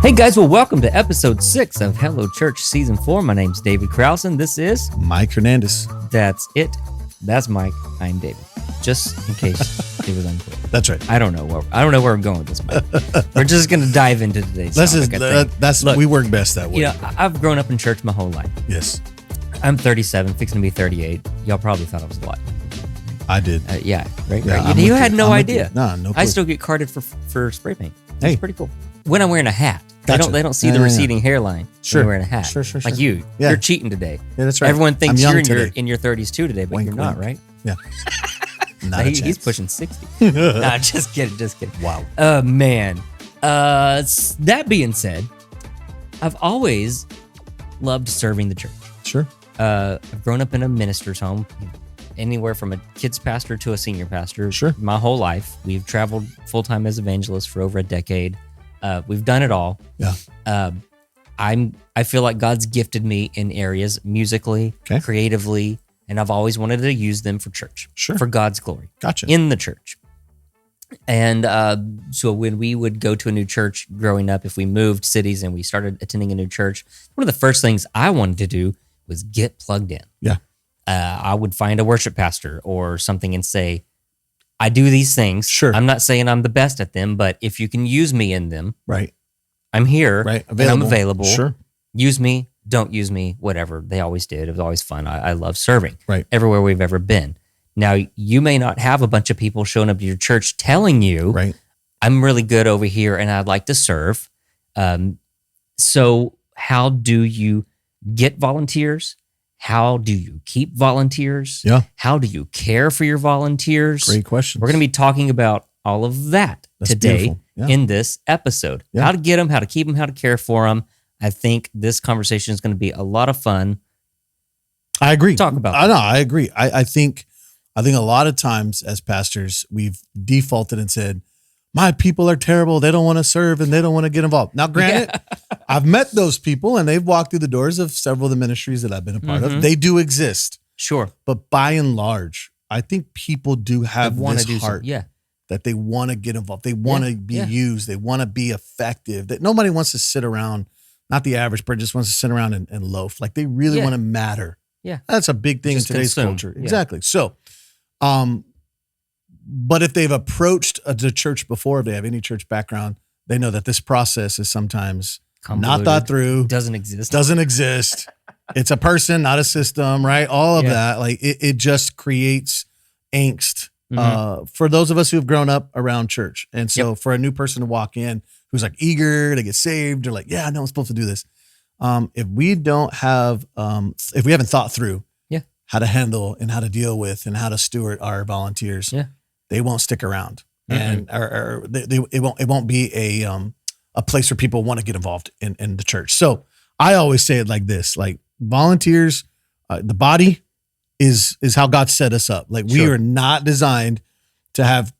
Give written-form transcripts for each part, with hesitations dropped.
Hey guys, well, welcome to episode 6 of Hello Church Season 4. My name's David Krause, and this is... Mike Hernandez. That's it. That's Mike. I'm David. Just in case it was unclear. That's right. I don't know where I'm going with this, Mike. We're just going to dive into today's topic, I think. Look, we work best that way. You know, I've grown up in church my whole life. Yes. I'm 37, fixing to be 38. Y'all probably thought I was a lot. I did. Yeah, right. Yeah, right. You had no idea. No clue. I still get carded for spray paint. It's Hey. pretty cool. When I'm wearing a hat. Gotcha. They don't see the receding hairline Sure. when you're wearing a hat. Sure. Like you. Yeah. You're cheating today. Yeah, that's right. Everyone thinks I'm you're young in your 30s too today, but Wink, you're not, wink. right? Yeah. No, Not a he's chance. pushing 60. Nah, just kidding. Wow. Man. That being said, I've always loved serving the church. Sure. I've grown up in a minister's home, anywhere from a kids pastor to a senior pastor. Sure. My whole life. We've traveled full-time as evangelists for over a decade. We've done it all. Yeah. I feel like God's gifted me in areas musically, Okay. creatively, and I've always wanted to use them for church, Sure. for God's glory, Gotcha. in the church. And so when we would go to a new church growing up, if we moved cities and we started attending a new church, one of the first things I wanted to do was get plugged in. Yeah. I would find a worship pastor or something and say, I do these things. Sure. I'm not saying I'm the best at them, but if you can use me in them, Right. I'm here. Right. And I'm available. Sure. Use me, don't use me, whatever. They always did. It was always fun. I love serving. Right. Everywhere we've ever been. Now, you may not have a bunch of people showing up to your church telling you, Right. I'm really good over here and I'd like to serve. So how do you get volunteers? How do you keep volunteers? Yeah. How do you care for your volunteers? Great question. We're going to be talking about all of that That's today beautiful. Yeah. in this episode. Yeah. How to get them, how to keep them, how to care for them. I think this conversation is going to be a lot of fun. I agree. Talk about I know. I agree. I think a lot of times as pastors, we've defaulted and said, my people are terrible. They don't want to serve and they don't want to get involved. Now, granted, I've met those people and they've walked through the doors of several of the ministries that I've been a part Mhm. of. They do exist. Sure. But by and large, I think people do have Want this to do heart something. Yeah. that they want to get involved. They want to be Yeah. used. They want to be effective. That nobody wants to sit around, not the average person just wants to sit around and loaf. Like they really Yeah. want to matter. Yeah. That's a big thing Just in today's consume. culture. Yeah. Exactly. So, but if they've approached the church before, if they have any church background, they know that this process is sometimes not Convoluted. thought through, Doesn't exist. doesn't exist. It's a person, not a system, right? All of Yeah. that. Like it just creates angst Mhm. for those of us who have grown up around church. And so for a new person to walk in who's like eager to get saved, they're like, yeah, I know I'm supposed to do this. If we don't have, if we haven't thought through Yeah. how to handle and how to deal with and how to steward our volunteers, Yeah. they won't stick around. Mhm. And or it won't be a place where people want to get involved in the church. So I always say it like this, like volunteers, the body is how God set us up. Like we Sure. are not designed to have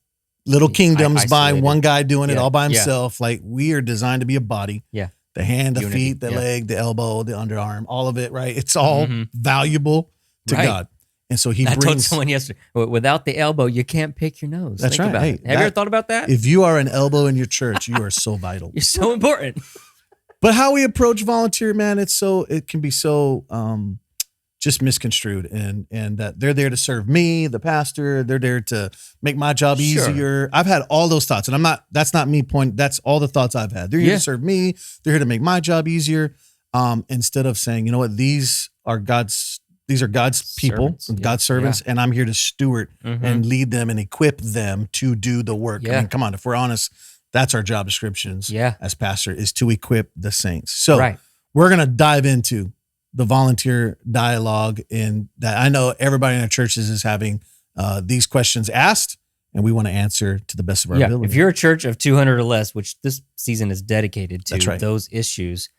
little kingdoms by Isolated. one guy doing it Yeah, all by yeah. himself. Like we are designed to be a body. Yeah. The hand, the Unity, feet, the yeah. leg, the elbow, the underarm, all of it, right? It's all Mhm. valuable to Right. God. And so he I told brings, someone yesterday, without the elbow, you can't pick your nose. That's Think right. about Hey, it. Have you ever thought about that? if you are an elbow in your church, you are so vital. You're so important. But how we approach volunteer, man, it can be so just misconstrued and that they're there to serve me, the pastor, they're there to make my job Sure. easier. I've had all those thoughts and that's not me pointing, that's all the thoughts I've had. They're here Yeah. to serve me, they're here to make my job easier. Instead of saying, you know what, these are God's people, Servants. Yeah. God's servants, and I'm here to steward Mhm. and lead them and equip them to do the work. I Yeah. mean, come on, if we're honest, that's our job descriptions Yeah. as pastor is to equip the saints. So Right. we're going to dive into the volunteer dialogue in that. I know everybody in our churches is having these questions asked, and we want to answer to the best of our Yeah. ability. If you're a church of 200 or less, which this season is dedicated to That's right. those issues,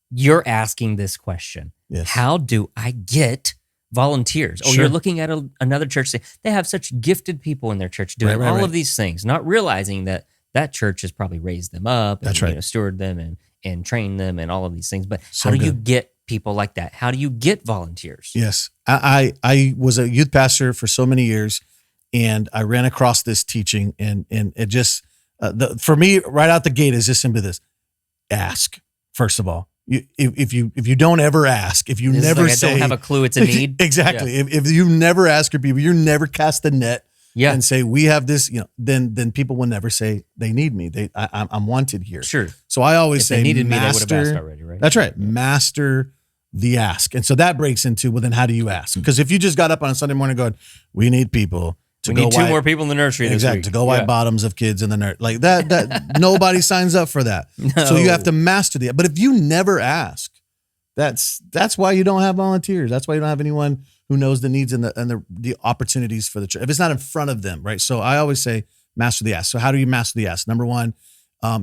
you're asking this question. Yes. How do I get volunteers? Oh, Sure. you're looking at another church. They have such gifted people in their church doing Right, all right. of these things, not realizing that church has probably raised them up That's and right. steward them and train them and all of these things. But So how do you good. get people like that? How do you get volunteers? Yes. I was a youth pastor for so many years, and I ran across this teaching, and it just for me right out the gate is just simply this: ask. First of all, if you don't ever ask, if you This is never like I say, don't have a clue it's a need. exactly. If you never ask your people, you never cast the net Yeah. and say we have this, then people will never say they need me. I'm wanted here. Sure. So I always If say they needed me, they would have master. asked already, right? That's right. Master the ask. And so that breaks into, well, then how do you ask? Because if you just got up on a Sunday morning going, we need people to We go need two wipe, more people in the nursery this exactly, week. to go wipe bottoms of kids in the nursery. Like that nobody signs up for that. So you have to master the, but if you never ask, that's why you don't have volunteers. That's why you don't have anyone who knows the needs and the opportunities for the church. If it's not in front of them, right? So I always say master the ask. So how do you master the ask? Number one,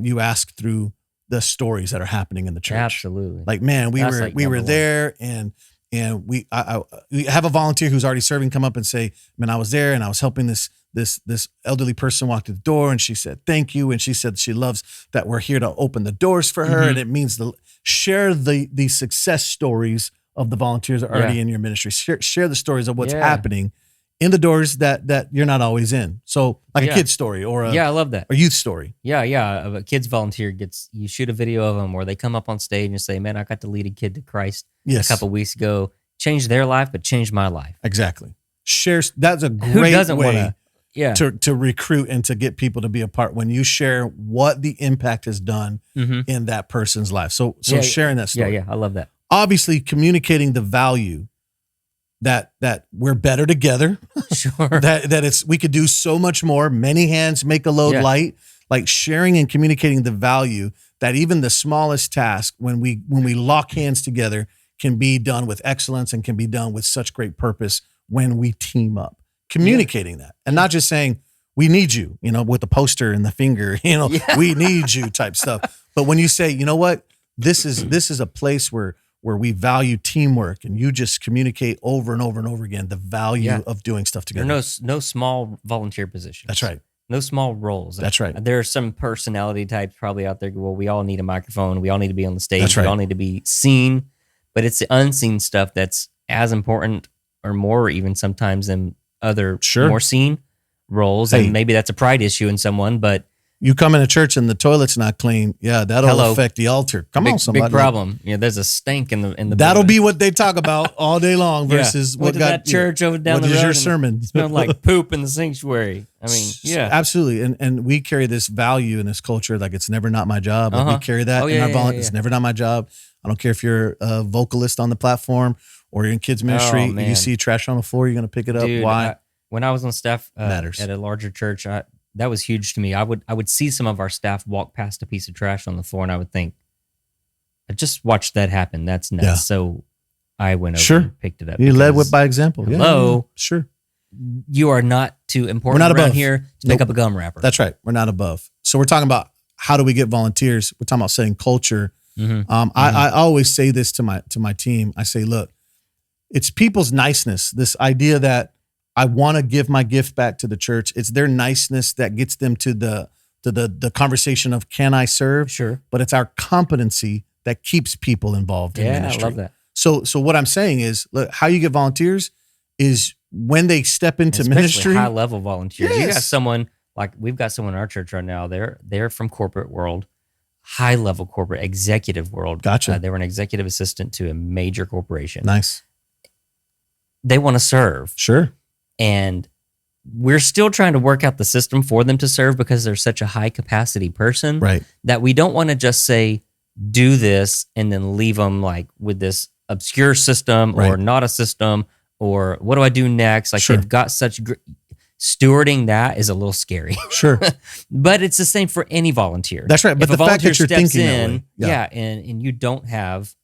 you ask through the stories that are happening in the church. Absolutely. Like, man, we That's were like we were number there and we have a volunteer who's already serving come up and say, man, I was there and I was helping this elderly person walk to the door, and she said thank you, and she said she loves that we're here to open the doors for her, and it means to share the success stories of the volunteers that are already in your ministry. Share the stories of what's happening in the doors that you're not always in. So like a kid's story or a I love that. or youth story. Yeah. A kid's volunteer you shoot a video of them, or they come up on stage and say, man, I got to lead a kid to Christ a couple weeks ago. Changed their life, but changed my life. Exactly. That's a Who great doesn't way wanna, to recruit and to get people to be a part when you share what the impact has done in that person's life. So sharing that story. Yeah, I love that. Obviously communicating the value that we're better together. Sure. that we could do so much more. Many hands make a load light. Like sharing and communicating the value that even the smallest task, when we lock hands together, can be done with excellence and can be done with such great purpose when we team up. Communicating that and not just saying, we need you, with the poster and the finger, we need you type stuff. But when you say, you know what, this is a place where we value teamwork, and you just communicate over and over and over again the value of doing stuff together. There are no small volunteer positions. That's right. No small roles. That's right. There are some personality types probably out there. Well, we all need a microphone. We all need to be on the stage. That's right. We all need to be seen. But it's the unseen stuff that's as important or more even sometimes than other more seen roles. Hey. And maybe that's a pride issue in someone, but you come in a church and the toilet's not clean. Yeah, that'll affect the altar. Come on, somebody. Big problem. There's a stink in the That'll building. be what they talk about all day long versus what got that church over down the road. What is your sermon? Smelled like poop in the sanctuary. I mean, yeah. Absolutely. And we carry this value in this culture, like it's never not my job. Like we carry that in our volunteers. It's never not my job. I don't care if you're a vocalist on the platform or you're in kids ministry. You see trash on the floor, you're going to pick it up. Dude, why? When I was on staff Matters. at a larger church, that was huge to me. I would see some of our staff walk past a piece of trash on the floor, and I would think, I just watched that happen. That's nuts. Yeah. So I went over and picked it up. You led with by example. Hello. Yeah, sure. You are not too important We're not around above. here to pick up a gum wrapper. That's right. We're not above. So we're talking about how do we get volunteers? We're talking about setting culture. I always say this to my team. I say, look, it's people's niceness. This idea that I want to give my gift back to the church. It's their niceness that gets them to the conversation of, can I serve? Sure. But it's our competency that keeps people involved in ministry. I love that. So what I'm saying is, look, how you get volunteers is when they step into Especially ministry. high level volunteers. Yes. You got someone like we've got someone in our church right now. They're from corporate world, high level corporate executive world. Gotcha. They were an executive assistant to a major corporation. Nice. They want to serve. Sure. And we're still trying to work out the system for them to serve because they're such a high capacity person, Right. that we don't want to just say, do this and then leave them like with this obscure system or not a system or what do I do next? Like they've got such stewarding that is a little scary. Sure. But it's the same for any volunteer. That's right. But if the fact that you're steps thinking in, that way. and you don't have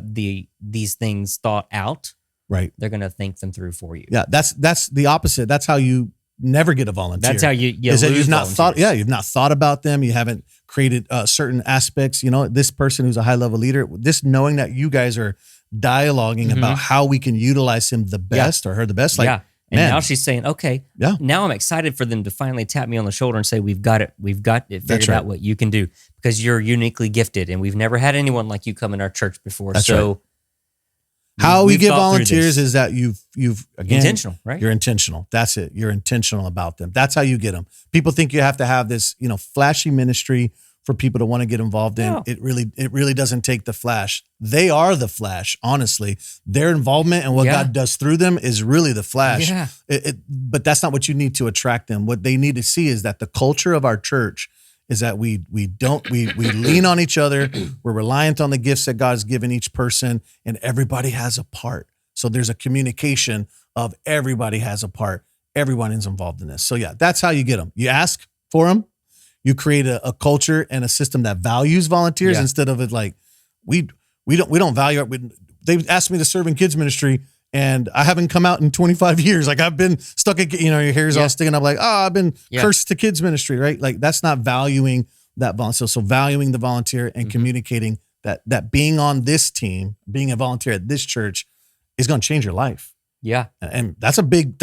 these things thought out, right, they're going to think them through for you. Yeah, that's the opposite. That's how you never get a volunteer. That's how you is that lose you've not volunteers. thought. Yeah, you've not thought about them. You haven't created certain aspects. This person who's a high level leader. This knowing that you guys are dialoguing about how we can utilize him the best or her the best. Like, and man, now she's saying, okay, now I'm excited for them to finally tap me on the shoulder and say, we've got it figured out what you can do because you're uniquely gifted and we've never had anyone like you come in our church before. That's so right. How we get volunteers is that you've again, intentional, right? You're intentional. That's it. You're intentional about them. That's how you get them. People think you have to have this, flashy ministry for people to want to get involved in. Yeah. It really doesn't take the flash. They are the flash, honestly. Their involvement and what God does through them is really the flash. Yeah. But that's not what you need to attract them. What they need to see is that the culture of our church is that we lean on each other. We're reliant on the gifts that God's given each person, and everybody has a part. So there's a communication of everybody has a part. Everyone is involved in this. So yeah, that's how you get them. You ask for them. You create a culture and a system that values volunteers instead of it like we don't value it. They've asked me to serve in kids ministry, and I haven't come out in 25 years. Like I've been stuck at, your hair's all sticking up. Like, I've been cursed to kids ministry, right? Like that's not valuing that volunteer. So valuing the volunteer and communicating that being on this team, being a volunteer at this church is going to change your life. Yeah. And that's a big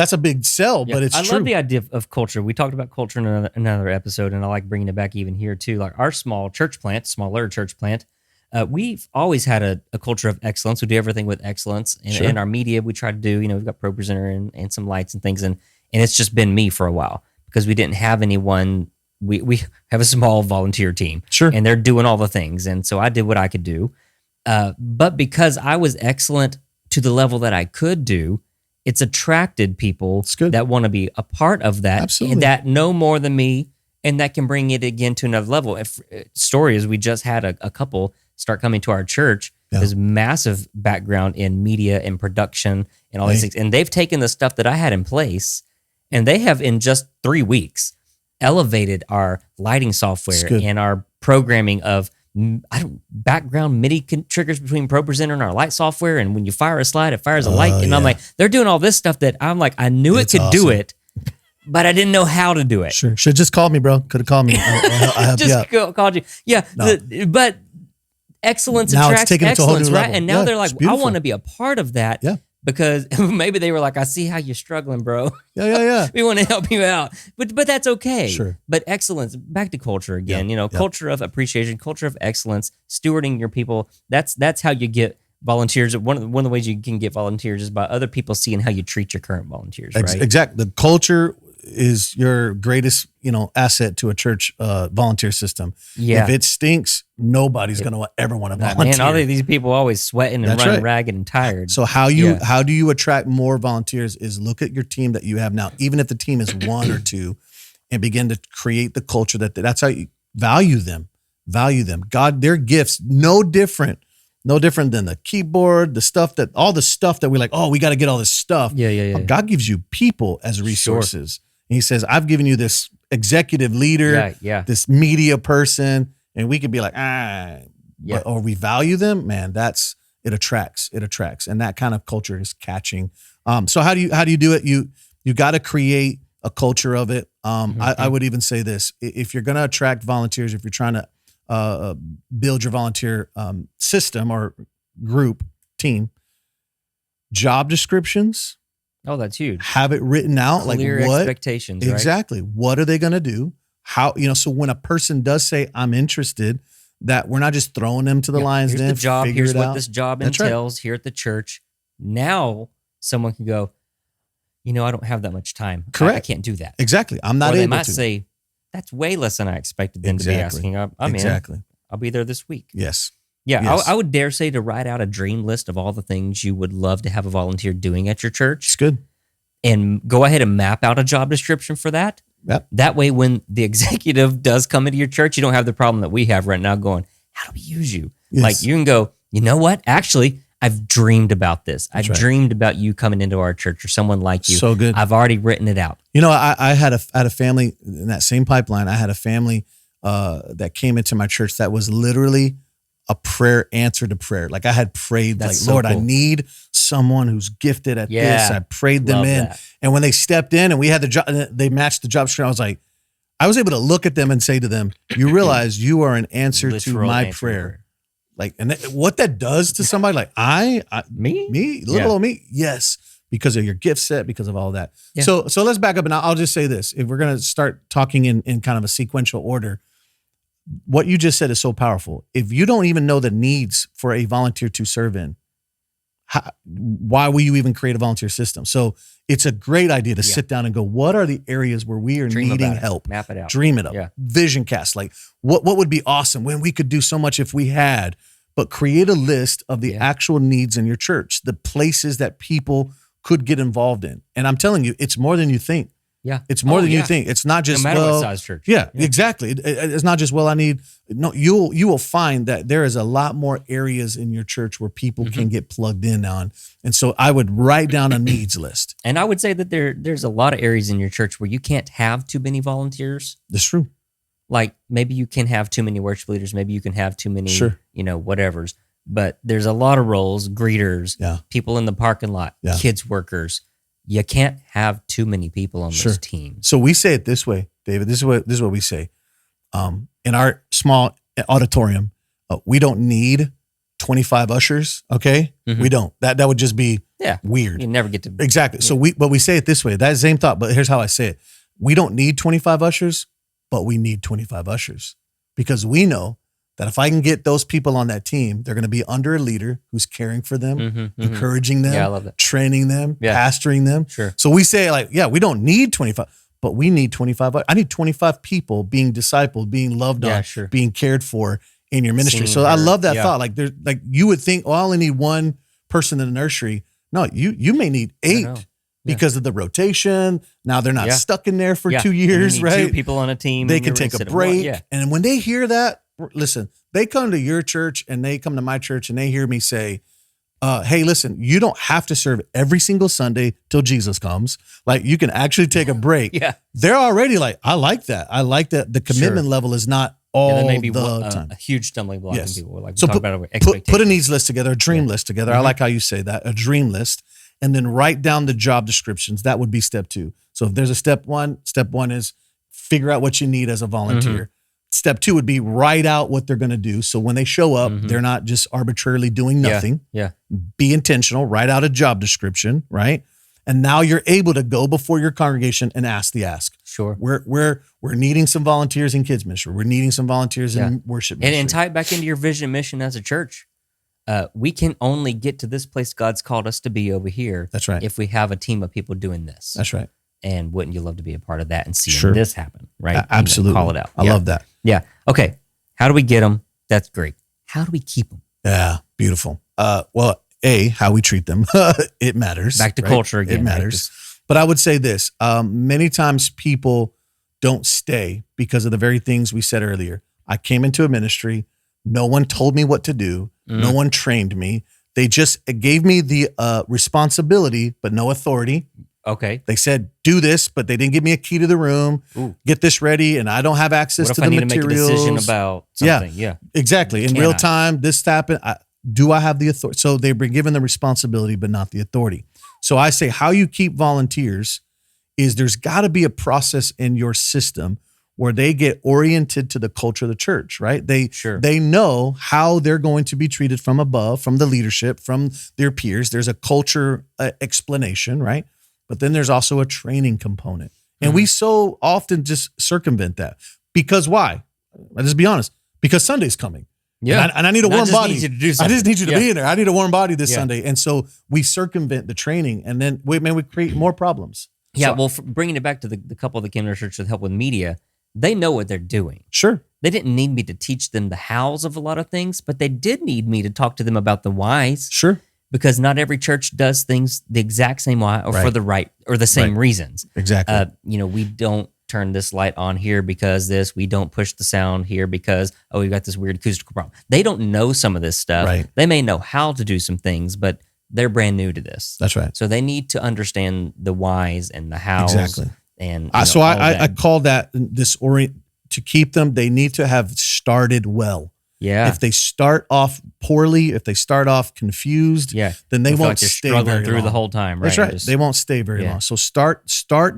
sell, but it's true. I love the idea of culture. We talked about culture in another episode, and I like bringing it back even here too. Like our smaller church plant, we've always had a culture of excellence. We do everything with excellence. And in our media, we try to do, we've got Pro Presenter and some lights and things. And it's just been me for a while because we didn't have anyone. We have a small volunteer team. Sure. And they're doing all the things. And so I did what I could do. But because I was excellent to the level that I could do, it's attracted people that want to be a part of that. Absolutely. And that know more than me, and that can bring it again to another level. Story is we just had a couple start coming to our church. There's massive background in media and production and all these things. And they've taken the stuff that I had in place, and they have in just 3 weeks elevated our lighting software and our programming of background MIDI triggers between Pro Presenter and our light software. And when you fire a slide, it fires a light. And I'm like, they're doing all this stuff that I'm like, I knew it could do it, but I didn't know how to do it. Sure. Should have just called me, bro. Could have called me. I helped you out. Called you. Yeah. No. But excellence now attracts excellence, right? And now they're like, I want to be a part of that. Yeah. Because maybe they were like, I see how you're struggling, bro. Yeah. We want to help you out. But that's okay. Sure. But excellence, back to culture again, culture of appreciation, culture of excellence, stewarding your people. That's how you get volunteers. One of the ways you can get volunteers is by other people seeing how you treat your current volunteers, right? Exactly. The culture is your greatest, asset to a church volunteer system. Yeah. If it stinks, nobody's going to ever want to volunteer. Man, all these people always sweating and running ragged and tired. So how do you attract more volunteers is look at your team that you have now, even if the team is 1 or 2, and begin to create the culture that's how you value them. God, their gifts, no different than the keyboard, all the stuff that we're like, we got to get all this stuff. Yeah. God gives you people as resources. Sure. And he says, I've given you this executive leader, this media person, and we could be like, or we value them, man, it attracts. And that kind of culture is catching. So how do you do it? You got to create a culture of it. I would even say this, if you're going to attract volunteers, if you're trying to build your volunteer system or group team, job descriptions. Oh, that's huge. Have it written out. Clear like what expectations, exactly. Right? What are they going to do? How, so when a person does say, I'm interested, that we're not just throwing them to the lion's den. Here's the job. Here's what this job That's entails here at the church. Now someone can go, I don't have that much time. Correct. I can't do that. Exactly. I'm not able to. They might say, that's way less than I expected them to be asking. I'm in. I'll be there this week. Yes. Yeah, yes. I would dare say to write out a dream list of all the things you would love to have a volunteer doing at your church. It's good. And go ahead and map out a job description for that. Yep. That way, when the executive does come into your church, you don't have the problem that we have right now going, how do we use you? Yes. Like you can go, you know what? Actually, I've dreamed about this. I've dreamed about you coming into our church or someone like you. So good. I've already written it out. I had a family in that same pipeline. I had a family that came into my church that was literally a prayer answer to prayer. Like I had prayed, That's like, so Lord, cool. I need someone who's gifted at this. I prayed them in. That. And when they stepped in and we had the job, they matched the job description, I was able to look at them and say to them, you realize you are an answer to my prayer. Like, and what that does to somebody, like me, little old me. Yes. Because of your gift set, because of all that. Yeah. So let's back up and I'll just say this. If we're going to start talking in kind of a sequential order, what you just said is so powerful. If you don't even know the needs for a volunteer to serve in, why will you even create a volunteer system? So it's a great idea to sit down and go, what are the areas where we are needing help? Map it out. Dream it up. Yeah. Vision cast. Like what would be awesome when we could do so much if we had, but create a list of the actual needs in your church, the places that people could get involved in. And I'm telling you, it's more than you think. Yeah. It's more than you think. It's not just, no matter what size church. Yeah, exactly. It's not just, you will find that there is a lot more areas in your church where people can get plugged in on. And so I would write down a needs list. And I would say that there's a lot of areas in your church where you can't have too many volunteers. That's true. Like maybe you can have too many worship leaders. Maybe you can have too many, whatevers. But there's a lot of roles, greeters, people in the parking lot, kids workers. You can't have too many people on those teams. So we say it this way, David. This is what we say. In our small auditorium, we don't need 25 ushers. Okay, we don't. That would just be weird. You never get to exactly. So we say it this way. That same thought, but here's how I say it: we don't need 25 ushers, but we need 25 ushers because we know that if I can get those people on that team, they're going to be under a leader who's caring for them, encouraging them, I love that. training them, pastoring them. Sure. So we say we don't need 25, but we need 25. I need 25 people being discipled, being loved on, being cared for in your ministry. So I love that thought. Like there's you would think, I only need one person in the nursery. No, you may need 8 because of the rotation. Now they're not stuck in there for 2 years, right? 2 people on a team. They can take a break. And when they hear that, listen, they come to your church and they come to my church and they hear me say, hey, listen, you don't have to serve every single Sunday till Jesus comes. Like you can actually take a break. They're already like, I like that. I like that the commitment level is not all the time. A huge stumbling block in people. Like we so talk about expectations. Put a needs list together, a dream list together. I like how you say that, a dream list. And then write down the job descriptions. That would be step 2. So if there's a step 1 is figure out what you need as a volunteer. Step 2 would be write out what they're going to do. So when they show up, they're not just arbitrarily doing nothing. Be intentional, write out a job description, right? And now you're able to go before your congregation and ask the ask. Sure. We're needing some volunteers in kids ministry. We're needing some volunteers in worship ministry. And tie it back into your vision mission as a church. We can only get to this place God's called us to be over here. That's right. If we have a team of people doing this. That's right. And wouldn't you love to be a part of that and see this happen, right? Absolutely. Call it out. I love that. Yeah. Okay. How do we get them? That's great. How do we keep them? Yeah. Beautiful. Well, how we treat them. It matters. Back to culture again. It matters. But I would say this. Many times people don't stay because of the very things we said earlier. I came into a ministry. No one told me what to do. No one trained me. They just gave me the responsibility, but no authority. Okay. They said, do this, but they didn't give me a key to the room. Get this ready, and I don't have access to the materials. What if I need to make a decision about something? Yeah. Exactly. In real time, this happened. Do I have the authority? So they've been given the responsibility, but not the authority. So I say how you keep volunteers is there's got to be a process in your system where they get oriented to the culture of the church, right? They know how they're going to be treated from above, from the leadership, from their peers. There's a culture explanation, right? But then there's also a training component. And we so often just circumvent that. Because why? I'll just be honest. Because Sunday's coming. Yeah. And I need a warm body. I just need you to be in there. I need a warm body this Sunday. And so we circumvent the training and then we create more problems. Yeah. So, bringing it back to the couple that came to our church with help with media, they know what they're doing. Sure. They didn't need me to teach them the hows of a lot of things, but they did need me to talk to them about the whys. Sure. Because not every church does things the exact same way or for the right or the same reasons. Exactly. We don't turn this light on here because this. We don't push the sound here because, we've got this weird acoustical problem. They don't know some of this stuff. Right. They may know how to do some things, but they're brand new to this. That's right. So they need to understand the whys and the hows. Exactly. And so I call that to keep them, they need to have started well. Yeah. If they start off poorly, if they start off confused, then they won't stay very through long. The whole time, right? That's right. They won't stay very long. So start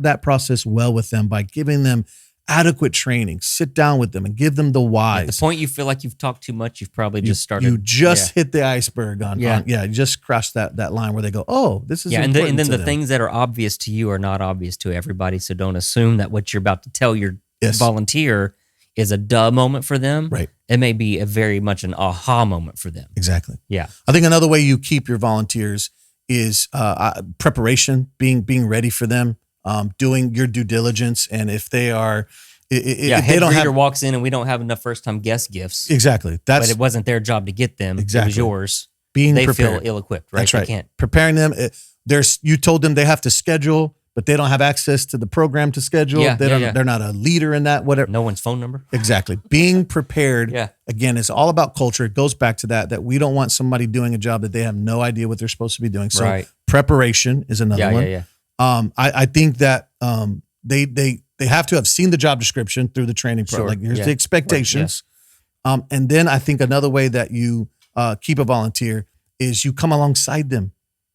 that process well with them by giving them adequate training. Sit down with them and give them the whys. At the point you feel like you've talked too much, you've probably just started. You just hit the iceberg you just crossed that line where they go, oh, this is important and then to the them. Things that are obvious to you are not obvious to everybody. So don't assume that what you're about to tell your volunteer is a duh moment for them. Right. It may be a very much an aha moment for them. Exactly. Yeah. I think another way you keep your volunteers is preparation, being ready for them, doing your due diligence. And if they are, if head they don't greeter have, walks in and we don't have enough first time guest gifts. Exactly. But it wasn't their job to get them. Exactly. It was yours. Being they prepared. feel ill equipped, right? That's right. They can't. Preparing them. You told them they have to schedule, but they don't have access to the program to schedule. They're not a leader in that, whatever. No one's phone number. Exactly. Being prepared, again, is all about culture. It goes back to that we don't want somebody doing a job that they have no idea what they're supposed to be doing. So preparation is another one. Yeah. I think that they have to have seen the job description through the training program. Like here's the expectations. Right. And then I think another way that you keep a volunteer is you come alongside them.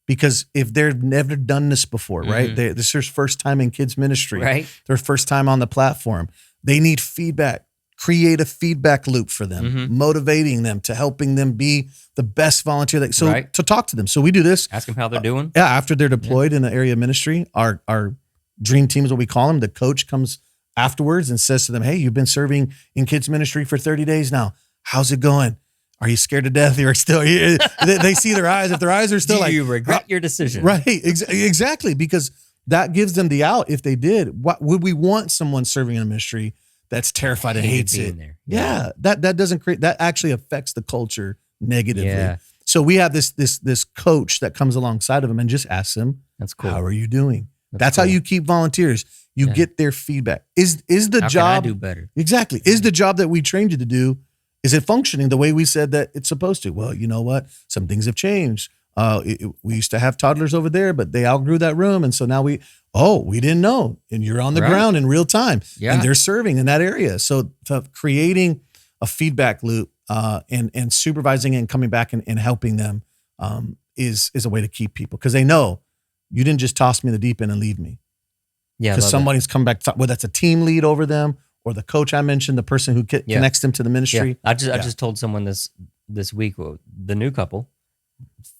Because if they've never done this before, right? This is their first time in kids ministry, right? Their first time on the platform. They need feedback. Create a feedback loop for them, motivating them to helping them be the best volunteer. To talk to them. So we do this. Ask them how they're doing. After they're deployed in the area of ministry, our dream team is what we call them. The coach comes afterwards and says to them, "Hey, you've been serving in kids ministry for 30 days now. How's it going? Are you scared to death? You're still here." They see their eyes. If their eyes are still you regret your decision? Right. Exactly. Because that gives them the out. If they did, what would we want someone serving in a ministry that's terrified and hates it? There. Yeah. That doesn't create, that actually affects the culture negatively. Yeah. So we have this coach that comes alongside of them and just asks them, "That's cool. How are you doing?" That's cool. How you keep volunteers. You get their feedback. Is the how job can I do better? Exactly. Is the job that we trained you to do, is it functioning the way we said that it's supposed to? Well, you know what? Some things have changed. We used to have toddlers over there, but they outgrew that room. And so now we didn't know. And you're on the ground in real time. Yeah. And they're serving in that area. So creating a feedback loop and supervising and coming back and helping them is a way to keep people. Because they know you didn't just toss me in the deep end and leave me. Yeah. Because somebody's come back, whether that's a team lead over them, or the coach I mentioned, the person who connects them to the ministry. Yeah. I just told someone this week, the new couple,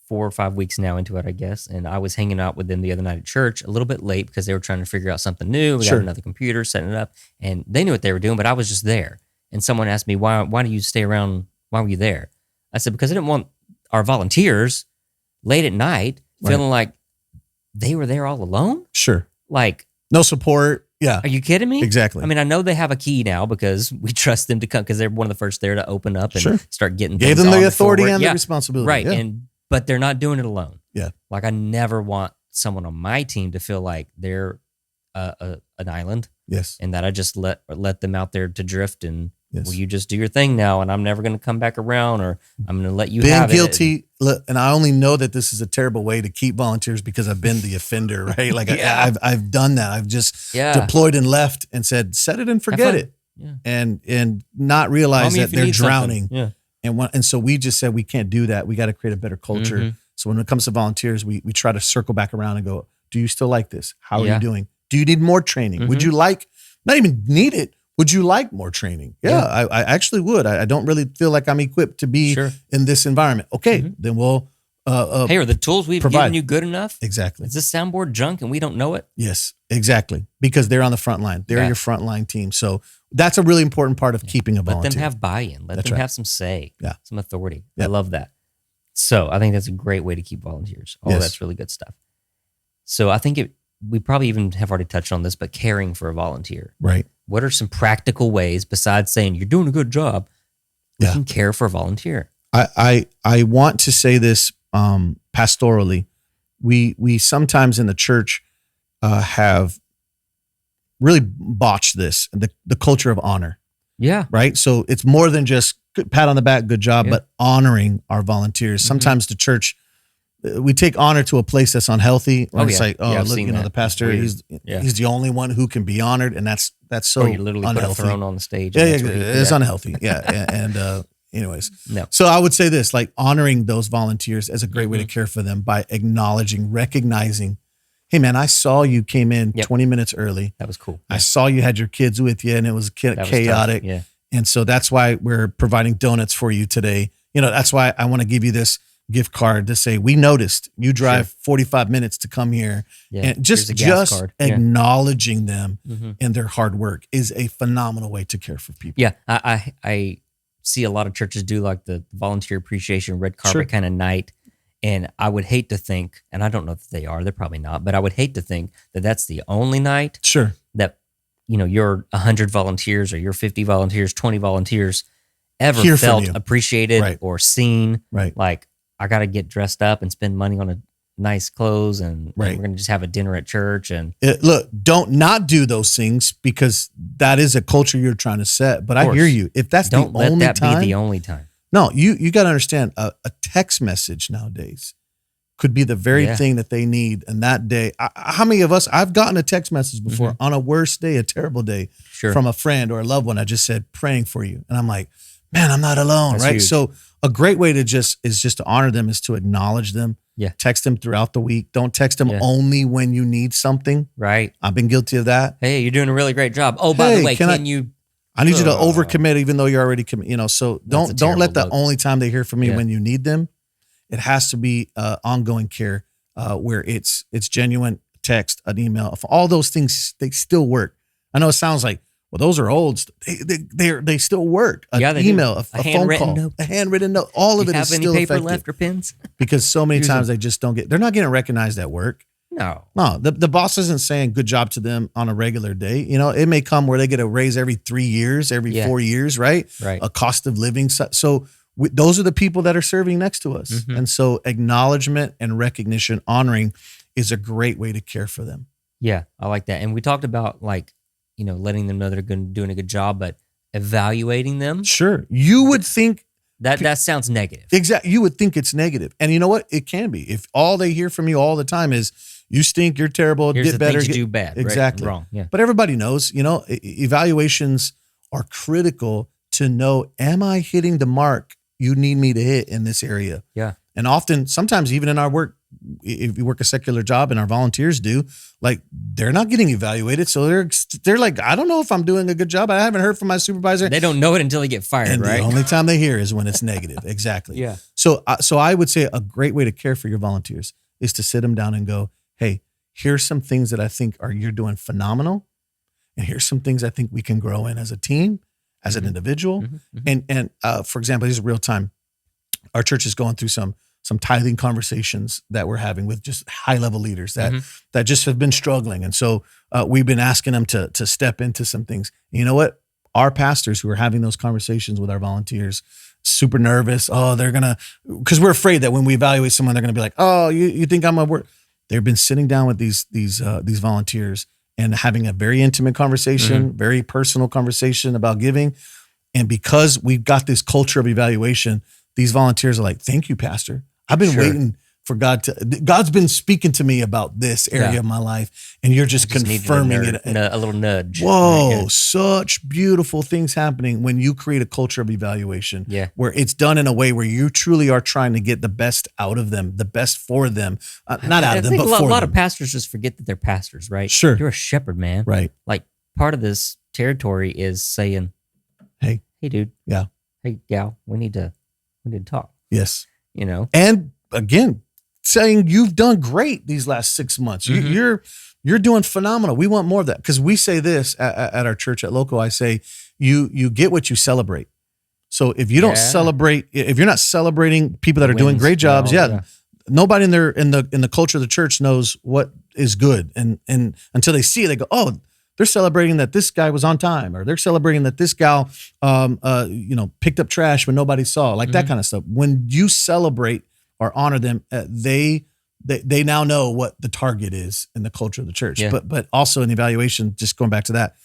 4 or 5 weeks now into it, I guess. And I was hanging out with them the other night at church a little bit late because they were trying to figure out something new. We got another computer, setting it up, and they knew what they were doing, but I was just there. And someone asked me, why do you stay around? Why were you there? I said, because I didn't want our volunteers late at night feeling like they were there all alone. Sure. Like no support. Yeah. Are you kidding me? Exactly. I mean, I know they have a key now because we trust them to come because they're one of the first there to open up and start getting things. Gave them the authority and the responsibility. Right. Yeah. But they're not doing it alone. Yeah. Like I never want someone on my team to feel like they're an island. Yes. And that I just let them out there to drift and well, you just do your thing now and I'm never going to come back around or I'm going to let you have it. Being guilty, and I only know that this is a terrible way to keep volunteers because I've been the offender, right? Like I've done that. I've just deployed and left and said, set it and forget it. Yeah. And not realize that they're drowning. Yeah. And so we just said, we can't do that. We got to create a better culture. Mm-hmm. So when it comes to volunteers, we try to circle back around and go, do you still like this? How are you doing? Do you need more training? Mm-hmm. Would you like, not even need it, would you like more training? Yeah. I actually would. I don't really feel like I'm equipped to be in this environment. Okay, then we'll hey, are the tools we've given you good enough? Exactly. Is this soundboard junk and we don't know it? Yes, exactly. Because they're on the front line. They're your frontline team. So that's a really important part of keeping a volunteer. Let them have buy-in. Let them have some say, some authority. Yeah. I love that. So I think that's a great way to keep volunteers. Oh, that's really good stuff. So I think we probably even have already touched on this, but caring for a volunteer. Right. What are some practical ways besides saying you're doing a good job? We can care for a volunteer. I want to say this pastorally. We sometimes in the church have really botched this, the culture of honor. Yeah. Right. So it's more than just pat on the back, good job, but honoring our volunteers. Mm-hmm. Sometimes the church, we take honor to a place that's unhealthy. Right? It's like, look, the pastor, he's the only one who can be honored, and that's so you literally unhealthy. Put a throne on the stage. It's unhealthy. Yeah, and anyways, so I would say this: like honoring those volunteers as a great way to care for them by acknowledging, recognizing, hey man, I saw you came in 20 minutes early. That was cool. I saw you had your kids with you, and it was chaotic. And so that's why we're providing donuts for you today. That's why I want to give you this gift card to say, we noticed you drive 45 minutes to come here. Yeah. And just acknowledging them and their hard work is a phenomenal way to care for people. Yeah. I see a lot of churches do like the volunteer appreciation red carpet kind of night. And I would hate to think, and I don't know if they are, they're probably not, but I would hate to think that that's the only night that, your 100 volunteers or your 50 volunteers, 20 volunteers ever felt appreciated or seen. Right. Like, I got to get dressed up and spend money on a nice clothes and we're going to just have a dinner at church. And look, don't not do those things because that is a culture you're trying to set. But I hear you. If that's don't the let only that time, be the only time. No, you got to understand a text message nowadays could be the very thing that they need. And that day, how many of us, I've gotten a text message before on a worst day, a terrible day from a friend or a loved one. I just said, praying for you. And I'm like, man, I'm not alone. That's right. Huge. So a great way to just to honor them is to acknowledge them. Yeah. Text them throughout the week. Don't text them only when you need something. Right. I've been guilty of that. Hey, you're doing a really great job. Oh, by the way, I need you to overcommit even though you're already committed. So don't let the only time they hear from me when you need them. It has to be ongoing care where it's genuine text, an email. All those things, they still work. I know it sounds like, well, those are old. They still work. An email, a phone call, note. a handwritten note. All of it is still effective. Have any paper left or pens? Because so many times they just don't they're not getting recognized at work. No, the boss isn't saying good job to them on a regular day. It may come where they get a raise every 3 years, every 4 years, right? Right. A cost of living. So those are the people that are serving next to us. And so acknowledgement and recognition, honoring is a great way to care for them. Yeah, I like that. And we talked about letting them know they're doing a good job, but evaluating them. Sure. You would think that sounds negative. Exactly. You would think it's negative. And you know what? It can be. If all they hear from you all the time is you stink, you're terrible, here's get better. You do bad. Exactly. Right? Wrong. Yeah. But everybody knows, evaluations are critical to know, am I hitting the mark you need me to hit in this area? Yeah. And often, sometimes even in our work, if you work a secular job and our volunteers do, like they're not getting evaluated. So they're like, I don't know if I'm doing a good job. I haven't heard from my supervisor. They don't know it until they get fired, and right? The only time they hear is when it's negative. Exactly. Yeah. So I would say a great way to care for your volunteers is to sit them down and go, hey, here's some things that I think you're doing phenomenal. And here's some things I think we can grow in as a team, as an individual. And for example, this is real time. Our church is going through some tithing conversations that we're having with just high level leaders that just have been struggling. And so we've been asking them to step into some things. And you know what? Our pastors who are having those conversations with our volunteers, super nervous. Oh, because we're afraid that when we evaluate someone, they're going to be like, oh, you think I'm a word. They've been sitting down with these volunteers and having a very intimate conversation, very personal conversation about giving. And because we've got this culture of evaluation, these volunteers are like, thank you, Pastor. I've been waiting for God's been speaking to me about this area of my life, and you're just confirming it. A little nudge. Whoa, right, such beautiful things happening when you create a culture of evaluation where it's done in a way where you truly are trying to get the best out of them, the best for them, not out of them, but for them. A lot of pastors just forget that they're pastors, right? Sure. You're a shepherd, man. Right. Like part of this territory is saying, hey, dude. Yeah. Hey, gal, we need to talk. Yes. And again, saying you've done great these last 6 months. You're doing phenomenal. We want more of that. Because we say this at our church at Loco. I say, you get what you celebrate. So if you don't celebrate, if you're not celebrating people that are doing great jobs, nobody in the culture of the church knows what is good. And until they see it, they go, oh, they're celebrating that this guy was on time, or they're celebrating that this gal, picked up trash when nobody saw, like that kind of stuff. When you celebrate or honor them, they now know what the target is in the culture of the church. Yeah. But also in evaluation, just going back to that,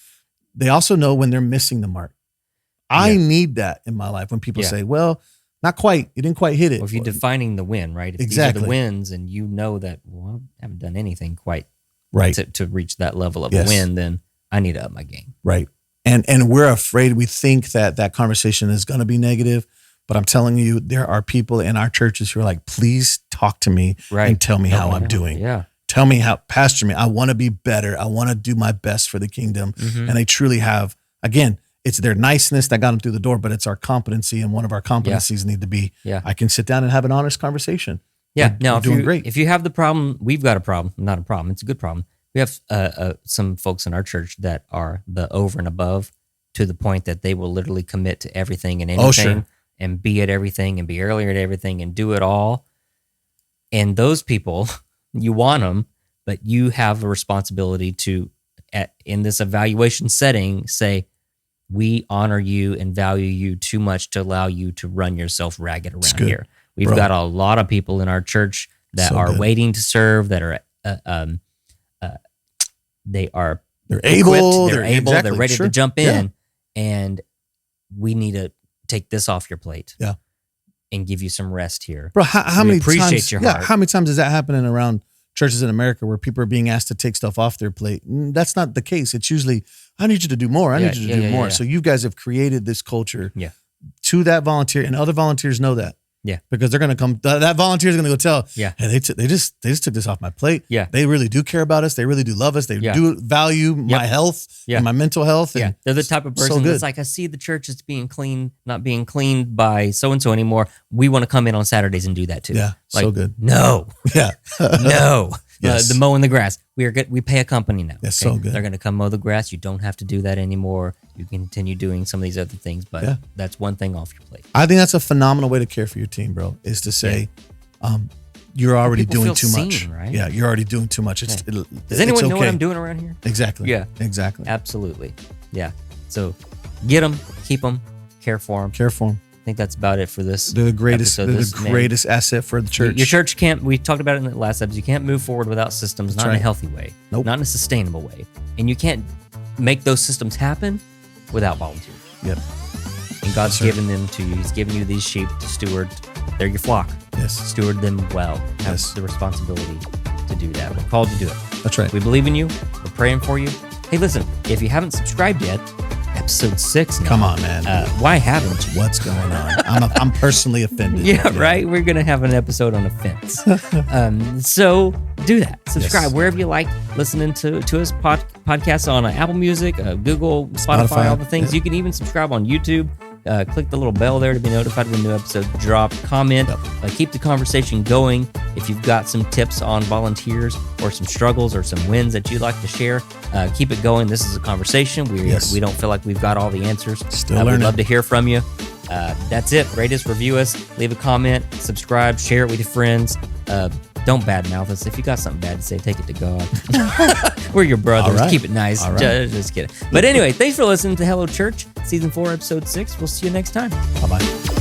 they also know when they're missing the mark. I need that in my life when people say, well, not quite, you didn't quite hit it. Well, if you're defining the win, right? If exactly. these are the wins and you know that, well, I haven't done anything quite right to reach that level of a win, then I need to up my game. Right. And we're afraid, we think that conversation is going to be negative, but I'm telling you, there are people in our churches who are like, please talk to me and tell me how I'm doing. Yeah. Tell me pastor me. I want to be better. I want to do my best for the kingdom. And they truly have, again, it's their niceness that got them through the door, but it's our competency. And one of our competencies need to be, I can sit down and have an honest conversation. Yeah. Now, we're doing great. If you have the problem, we've got a problem. Not a problem. It's a good problem. We have some folks in our church that are the over and above to the point that they will literally commit to everything and anything and be at everything and be earlier at everything and do it all. And those people, you want them, but you have a responsibility to, in this evaluation setting, say, we honor you and value you too much to allow you to run yourself ragged around here. We've got a lot of people in our church that are waiting to serve, that are they're able, they're ready to jump in, and we need to take this off your plate, and give you some rest here, bro. How many times? Your heart. How many times is that happening around churches in America where people are being asked to take stuff off their plate? That's not the case. It's usually, I need you to do more. I need you to do more. So you guys have created this culture to that volunteer, and other volunteers know that. Yeah, because they're going to come. That volunteer is going to go tell. Yeah, hey, they just took this off my plate. Yeah, they really do care about us. They really do love us. They do value my health and my mental health. And they're the type of person that's like, I see the church is being clean, not being cleaned by so and so anymore. We want to come in on Saturdays and do that too. Yeah, like, so good. No, no. Yes. The mowing the grass. We pay a company now. That's so good. They're going to come mow the grass. You don't have to do that anymore. You can continue doing some of these other things, but that's one thing off your plate. I think that's a phenomenal way to care for your team, bro, is to say, you're already doing too much. Right? Yeah, you're already doing too much. Does anyone know what I'm doing around here? Exactly. Yeah. Exactly. Absolutely. Yeah. So get them, keep them, care for them. Care for them. I think that's about it for this. They're the greatest. They're the greatest asset for the church. Your church can't. We talked about it in the last episode. You can't move forward without systems, not in a healthy way, not in a sustainable way, and you can't make those systems happen without volunteers. Yep. And God's given them to you. He's given you these sheep to steward. They're your flock. Yes. Steward them well. Have the responsibility to do that. We're called to do it. That's right. We believe in you. We're praying for you. Hey, listen. If you haven't subscribed yet. Episode 6 now. Come on, man. Why haven't you? What's going on? I'm personally offended. Yeah, right? We're going to have an episode on offense. So do that. Subscribe wherever you like listening to us. Podcasts on Apple Music, Google, Spotify, all the things. You can even subscribe on YouTube. Click the little bell there to be notified when new episodes drop. Comment. Keep the conversation going. If you've got some tips on volunteers or some struggles or some wins that you'd like to share, keep it going. This is a conversation. We don't feel like we've got all the answers. Still learning. We'd love to hear from you. That's it. Rate us, review us, leave a comment, subscribe, share it with your friends. Don't badmouth us. If you got something bad to say, take it to God. We're your brothers. Right. Keep it nice. Just kidding. But anyway, thanks for listening to Hello Church, Season 4, Episode 6. We'll see you next time. Bye-bye.